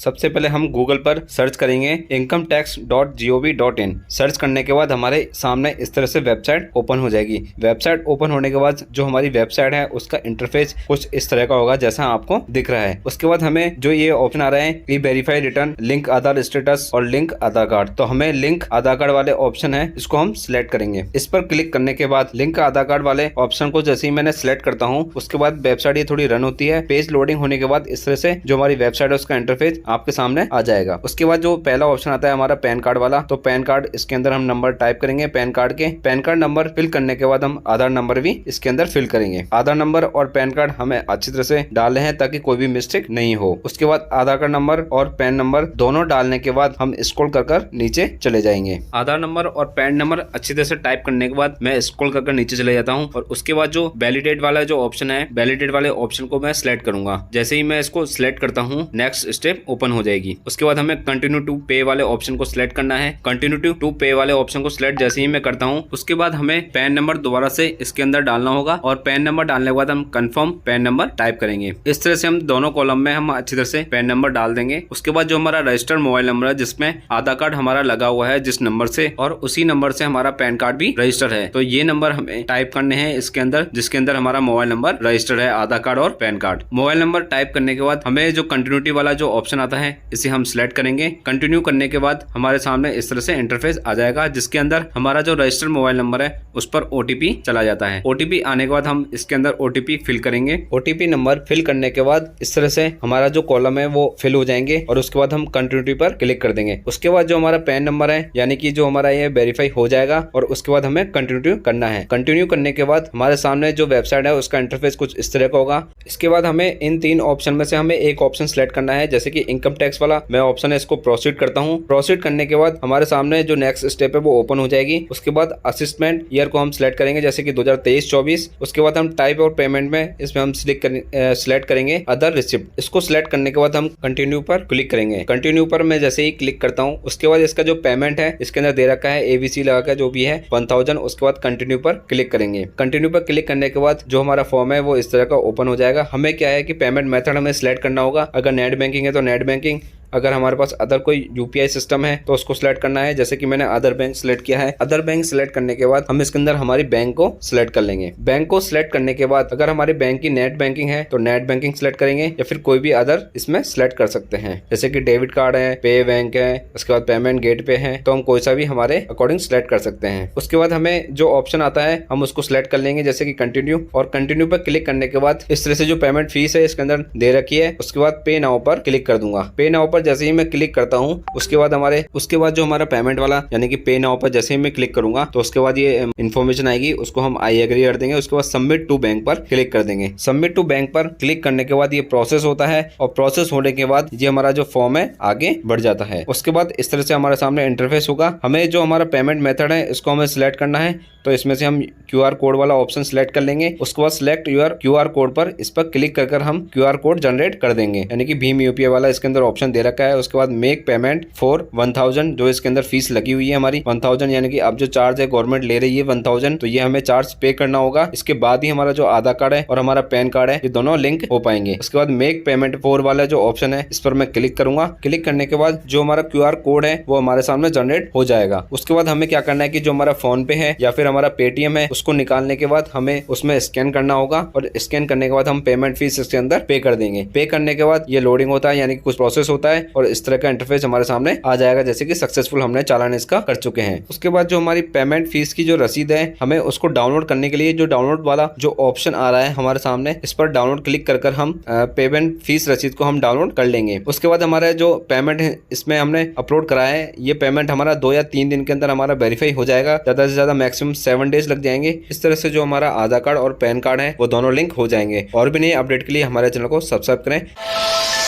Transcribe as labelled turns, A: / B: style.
A: सबसे पहले हम गूगल पर सर्च करेंगे incometax.gov.in। सर्च करने के बाद हमारे सामने इस तरह से वेबसाइट ओपन हो जाएगी। वेबसाइट ओपन होने के बाद जो हमारी वेबसाइट है उसका इंटरफेस कुछ इस तरह का होगा जैसा आपको दिख रहा है। उसके बाद हमें जो ये ऑप्शन आ रहा है ई वेरीफाई रिटर्न, लिंक आधार स्टेटस और लिंक आधार कार्ड, तो हमें लिंक आधार कार्ड वाले ऑप्शन है इसको हम सिलेक्ट करेंगे। इस पर क्लिक करने के बाद लिंक आधार कार्ड वाले ऑप्शन को जैसे ही मैंने सिलेक्ट करता हूँ उसके बाद वेबसाइट ये थोड़ी रन होती है। पेज लोडिंग होने के बाद इस तरह से जो हमारी वेबसाइट है उसका इंटरफेस आपके सामने आ जाएगा। उसके बाद जो पहला ऑप्शन आता है हमारा पैन कार्ड वाला, तो पैन कार्ड इसके अंदर हम नंबर टाइप करेंगे पैन कार्ड के। पैन कार्ड नंबर फिल करने के बाद हम आधार नंबर भी इसके अंदर फिल करेंगे। आधार नंबर और पैन कार्ड हमें अच्छी तरह से डालने हैं ताकि कोई भी मिस्टेक नहीं हो। उसके बाद आधार कार्ड नंबर और पैन नंबर दोनों डालने के बाद हम स्क्रॉल कर नीचे चले जाएंगे। आधार नंबर और पैन नंबर अच्छी तरह से टाइप करने के बाद मैं स्क्रॉल कर नीचे चले जाता हूँ और उसके बाद जो वैलिडेट वाला जो ऑप्शन है वैलिडेट वाले ऑप्शन को मैं सिलेक्ट करूंगा। जैसे ही मैं इसको सिलेक्ट करता हूँ नेक्स्ट स्टेप ओपन हो जाएगी। उसके बाद हमें कंटिन्यू टू पे वाले ऑप्शन को सिलेक्ट करना है। कंटिन्यू टू पे वाले ऑप्शन को सिलेक्ट जैसे ही मैं करता हूँ उसके बाद हमें पैन नंबर दोबारा से इसके अंदर डालना होगा और पैन नंबर डालने के बाद हम कंफर्म पैन नंबर टाइप करेंगे। इस तरह से हम दोनों कॉलम में हम अच्छी तरह से पैन नंबर डाल देंगे। उसके बाद जो हमारा रजिस्टर्ड मोबाइल नंबर है जिसमें आधार कार्ड हमारा लगा हुआ है जिस नंबर से, और उसी नंबर से हमारा पैन कार्ड भी रजिस्टर है, तो ये नंबर हमें टाइप करने हैं इसके अंदर जिसके अंदर हमारा मोबाइल नंबर रजिस्टर्ड है, आधार कार्ड और pan card. Mobile number type करने के बाद हमें जो कंटिन्यूटी वाला जो ऑप्शन आता है इसे हम सिलेक्ट करेंगे। कंटिन्यू करने के बाद हमारे सामने इस तरह से इंटरफेस आ जाएगा जिसके अंदर हमारा जो रजिस्टर्ड मोबाइल नंबर है उस पर ओटीपी चला जाता है। ओटीपी आने के बाद हम इसके अंदर ओटीपी फिल करेंगे। ओटीपी नंबर फिल करने के बाद इस तरह से हमारा जो कॉलम है वो फिल हो जाएंगे और उसके बाद हम कंटिन्यूटी पर क्लिक कर देंगे। उसके बाद जो हमारा पैन नंबर है यानी कि जो हमारा ये वेरीफाई हो जाएगा और उसके बाद हमें कंटिन्यू करना है। कंटिन्यू करने के बाद हमारे सामने जो वेबसाइट है उसका इंटरफेस कुछ इस तरह का होगा। इसके बाद हमें इन तीन ऑप्शन में से हमें एक ऑप्शन सिलेक्ट करना है। जैसे कि इनकम टैक्स वाला मैं ऑप्शन है इसको प्रोसीड करता हूँ। प्रोसीड करने के बाद हमारे सामने जो नेक्स्ट स्टेप है वो ओपन हो जाएगी। उसके बाद असिस्टमेंट ईयर को हम सिलेक्ट करेंगे जैसे कि 2023-24। उसके बाद हम टाइप और पेमेंट में इसमें हम सिलेक्ट करेंगे अदर रिसिप्ट। इसको सिलेक्ट करने के बाद हम कंटिन्यू पर क्लिक करेंगे। कंटिन्यू पर मैं जैसे ही क्लिक करता हूँ उसके बाद इसका जो पेमेंट है इसके अंदर दे रखा है ABC लगा कर जो भी है 1000। उसके बाद कंटिन्यू पर क्लिक करेंगे। कंटिन्यू पर क्लिक करने के बाद जो हमारा फॉर्म है वो इस तरह का ओपन हो जाएगा। हमें क्या है कि पेमेंट मेथड हमें सिलेक्ट करना होगा। अगर नेट बैंकिंग है तो नेट बैंकिंग, अगर हमारे पास अदर कोई UPI सिस्टम है तो उसको सिलेक्ट करना है। जैसे कि मैंने अदर बैंक सिलेक्ट किया है। अदर बैंक सिलेक्ट करने के बाद हम इसके अंदर हमारी बैंक को सिलेक्ट कर लेंगे। बैंक को सिलेक्ट करने के बाद अगर हमारी बैंक की नेट बैंकिंग है तो नेट बैंकिंग सिलेक्ट करेंगे या फिर कोई भी अदर इसमें सिलेक्ट कर सकते हैं। जैसे कि डेबिट कार्ड है, पे बैंक है, उसके बाद पेमेंट गेट पे है, तो हम कोई सा भी हमारे अकॉर्डिंग सिलेक्ट कर सकते हैं। उसके बाद हमें जो ऑप्शन आता है हम उसको सिलेक्ट कर लेंगे जैसे कि कंटिन्यू, और कंटिन्यू पर क्लिक करने के बाद इस तरह से जो पेमेंट फीस है इसके अंदर दे रखी है। उसके बाद पे नाउ पर क्लिक कर दूंगा। पे नाउ पर जैसे ही मैं क्लिक करता हूं उसके बाद जो हमारा पेमेंट वाला यानी कि पे नाउ पर जैसे ही मैं क्लिक करूंगा तो उसके बाद ये इन्फॉर्मेशन आएगी, उसको हम आई एग्री कर देंगे। उसके बाद सबमिट टू बैंक पर क्लिक कर देंगे। सबमिट टू बैंक पर क्लिक करने के बाद ये प्रोसेस होता है और प्रोसेस होने के बाद ये हमारा जो फॉर्म है आगे बढ़ जाता है। उसके बाद इस तरह से हमारे सामने इंटरफेस होगा। हमें जो हमारा पेमेंट मेथड है इसको हमें सिलेक्ट करना है, तो इसमें से हम QR कोड वाला ऑप्शन सिलेक्ट कर लेंगे। उसके बाद सिलेक्ट योर QR कोड पर इस पर क्लिक कर हम QR कोड जनरेट कर देंगे, यानी कि भीम UPI वाला इसके अंदर ऑप्शन दे रखा है। उसके बाद मेक पेमेंट फॉर 1000, जो इसके अंदर फीस लगी हुई है हमारी 1000, यानी कि अब जो चार्ज है गवर्नमेंट ले रही है 1000, तो ये हमें चार्ज पे करना होगा। इसके बाद ही हमारा जो आधार कार्ड है और हमारा पैन कार्ड है ये दोनों लिंक हो पाएंगे। उसके बाद मेक पेमेंट फॉर वाला जो ऑप्शन है इस पर मैं क्लिक करूंगा। क्लिक करने के बाद जो हमारा QR कोड है वो हमारे सामने जनरेट हो जाएगा। उसके बाद हमें क्या करना है कि जो हमारा फोन पे है या फिर हमारा पेटीएम है उसको निकालने के बाद हमें उसमें स्कैन करना होगा, और स्कैन करने के बाद हम पेमेंट फीस इसके अंदर पे कर देंगे। पे करने के बाद ये लोडिंग होता है, यानी कि कुछ प्रोसेस होता है और इस तरह का इंटरफेस हमारे सामने आ जाएगा जैसे कि सक्सेसफुल हमने चालान इसका कर चुके हैं। उसके बाद जो हमारी पेमेंट फीस की जो रसीद है हमें उसको डाउनलोड करने के लिए जो डाउनलोड वाला जो ऑप्शन आ रहा है हमारे सामने इस पर डाउनलोड क्लिक कर हम पेमेंट फीस रसीद को हम डाउनलोड कर लेंगे। उसके बाद हमारा जो पेमेंट है इसमें हमने अपलोड कराया है ये पेमेंट हमारा 2 या 3 दिन के अंदर हमारा वेरीफाई हो जाएगा। ज्यादा से ज्यादा मैक्सिमम 7 डेज लग जाएंगे। इस तरह से जो हमारा आधार कार्ड और पैन कार्ड है वो दोनों लिंक हो जाएंगे। और भी नई अपडेट के लिए हमारे चैनल को सब्सक्राइब करें।